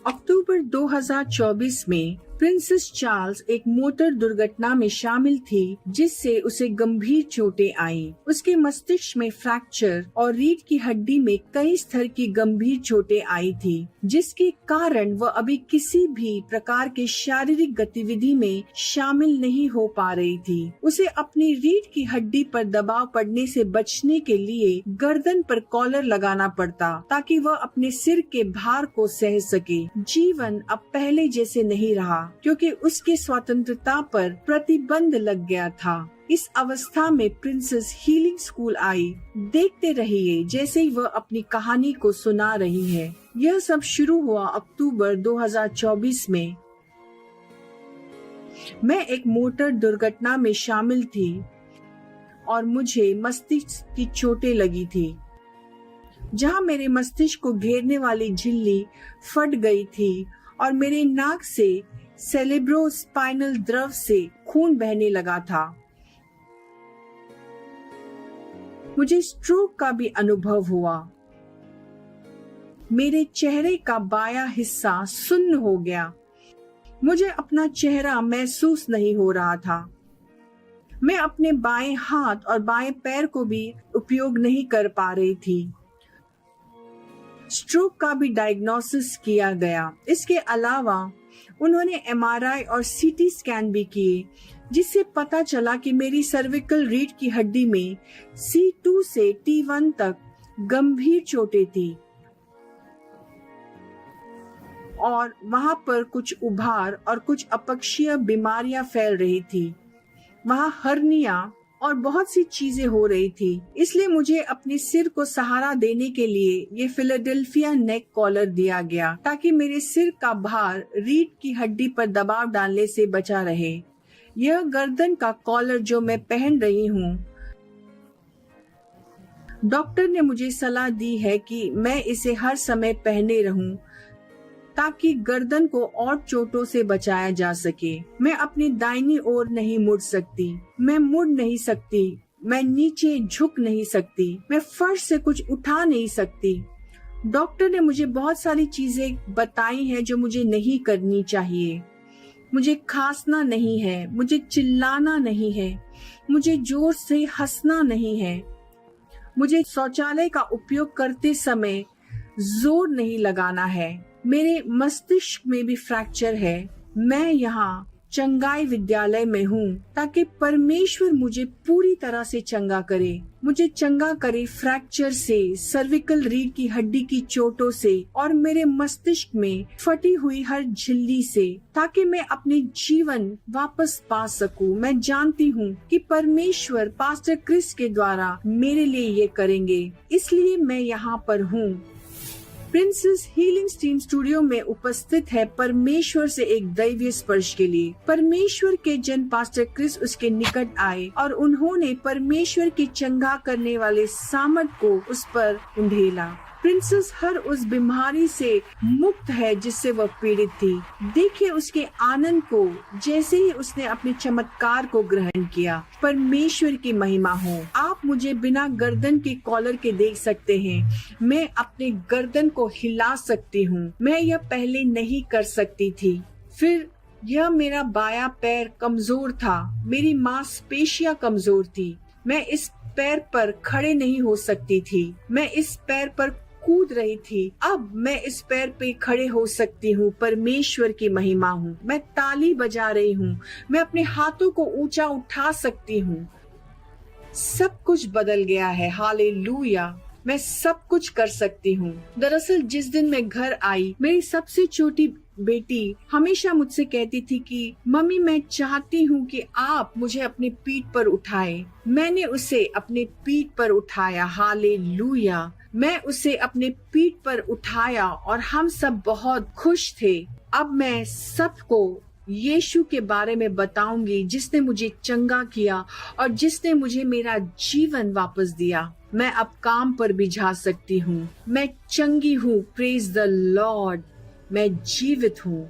अक्टूबर 2024 में princess Charles एक motor दुर्घटना में शामिल थी जिससे उसे गंभीर चोटें आईं। उसके मस्तिष्क में फ्रैक्चर और रीढ़ की हड्डी में कई स्तर की गंभीर चोटें आई थी, जिसके कारण वह अभी किसी भी प्रकार के शारीरिक गतिविधि में शामिल नहीं हो पा रही थी। उसे अपनी रीढ़ की हड्डी पर दबाव पड़ने से बचने के लिए गर्दन पर कॉलर लगाना पड़ता ताकि वह अपने सिर के भार को सह सके। जीवन अब पहले जैसे नहीं रहा क्योंकि उसकी स्वतंत्रता पर प्रतिबंध लग गया था। इस अवस्था में प्रिंसेस हीलिंग स्कूल आई। देखते रहिए जैसे ही वह अपनी कहानी को सुना रही है। यह सब शुरू हुआ अक्टूबर 2024 में। मैं एक मोटर दुर्घटना में शामिल थी और मुझे मस्तिष्क की चोटें लगी थी, जहां मेरे मस्तिष्क को घेरने वाली झिल्ली फट गई थी और मेरे नाक से सेरेब्रोस्पाइनल द्रव से खून बहने लगा था। मुझे स्ट्रोक का भी अनुभव हुआ। मेरे चेहरे का बायां हिस्सा सुन्न हो गया। मुझे अपना चेहरा महसूस नहीं हो रहा था। मैं अपने बाएं हाथ और बाएं पैर को भी उपयोग नहीं कर पा रही थी। स्ट्रोक का भी डायग्नोसिस किया गया। इसके अलावा उन्होंने एमआरआई और सीटी स्कैन भी किए, जिससे पता चला कि मेरी सर्विकल रीढ़ की हड्डी में C2 से T1 तक गंभीर चोटें थी और वहां पर कुछ उभार और कुछ अपक्षीय बीमारियां फैल रही थी। वहां हर्निया और बहुत सी चीजें हो रही थी। इसलिए मुझे अपने सिर को सहारा देने के लिए ये फिलाडेल्फिया नेक कॉलर दिया गया ताकि मेरे सिर का भार रीढ़ की हड्डी पर दबाव डालने से बचा रहे। यह गर्दन का कॉलर जो मैं पहन रही हूँ, डॉक्टर ने मुझे सलाह दी है कि मैं इसे हर समय पहने रहूं ताकि गर्दन को और चोटों से बचाया जा सके। मैं अपनी दाहिनी ओर नहीं मुड़ सकती, मैं मुड़ नहीं सकती, मैं नीचे झुक नहीं सकती, मैं फर्श से कुछ उठा नहीं सकती। डॉक्टर ने मुझे बहुत सारी चीजें बताई हैं जो मुझे नहीं करनी चाहिए। मुझे खांसना नहीं है, मुझे चिल्लाना नहीं है, मुझे जोर से हंसना नहीं है, मुझे शौचालय का उपयोग करते समय जोर नहीं लगाना है। मेरे मस्तिष्क में भी फ्रैक्चर है। मैं यहाँ चंगाई विद्यालय में हूँ ताकि परमेश्वर मुझे पूरी तरह से चंगा करे। मुझे चंगा करे फ्रैक्चर से, सर्विकल रीढ़ की हड्डी की चोटों से और मेरे मस्तिष्क में फटी हुई हर झिल्ली से, ताकि मैं अपने जीवन वापस पा सकूं। मैं जानती हूँ कि परमेश्वर पास्टर क्रिस के द्वारा मेरे लिए ये करेंगे, इसलिए मैं यहाँ पर हूँ। प्रिंसेस हीलिंग स्ट्रीम स्टूडियो में उपस्थित है परमेश्वर से एक दैवीय स्पर्श के लिए। परमेश्वर के जन पास्टर क्रिस उसके निकट आए और उन्होंने परमेश्वर की चंगा करने वाले सामर्थ को उस पर उंडेला। प्रिंसेस हर उस बीमारी से मुक्त है जिससे वह पीड़ित थी। देखिए उसके आनंद को जैसे ही उसने अपने चमत्कार को ग्रहण किया। परमेश्वर की महिमा हो। आप मुझे बिना गर्दन के कॉलर के देख सकते हैं। मैं अपने गर्दन को हिला सकती हूँ। मैं यह पहले नहीं कर सकती थी। फिर यह मेरा बायां पैर कमजोर था। मेरी मांसपेशियां कमजोर थी। मैं इस पैर पर खड़े नहीं हो सकती थी। मैं इस पैर पर कूद रही थी। अब मैं इस पैर पे खड़े हो सकती हूँ। परमेश्वर की महिमा हूँ। मैं ताली बजा रही हूँ। मैं अपने हाथों को ऊंचा उठा सकती हूँ। सब कुछ बदल गया है। हालेलुया। मैं सब कुछ कर सकती हूँ। दरअसल जिस दिन मैं घर आई, मेरी सबसे छोटी बेटी हमेशा मुझसे कहती थी कि मम्मी मैं चाहती हूँ कि आप मुझे अपनी पीठ पर उठाएं। मैंने उसे अपने पीठ पर उठाया। हालेलुया। मैं उसे अपने पीठ पर उठाया और हम सब बहुत खुश थे। अब मैं सबको यीशु के बारे में बताऊंगी जिसने मुझे चंगा किया और जिसने मुझे मेरा जीवन वापस दिया। मैं अब काम पर भी जा सकती हूँ। मैं चंगी हूँ। Praise the Lord. मैं जीवित हूँ।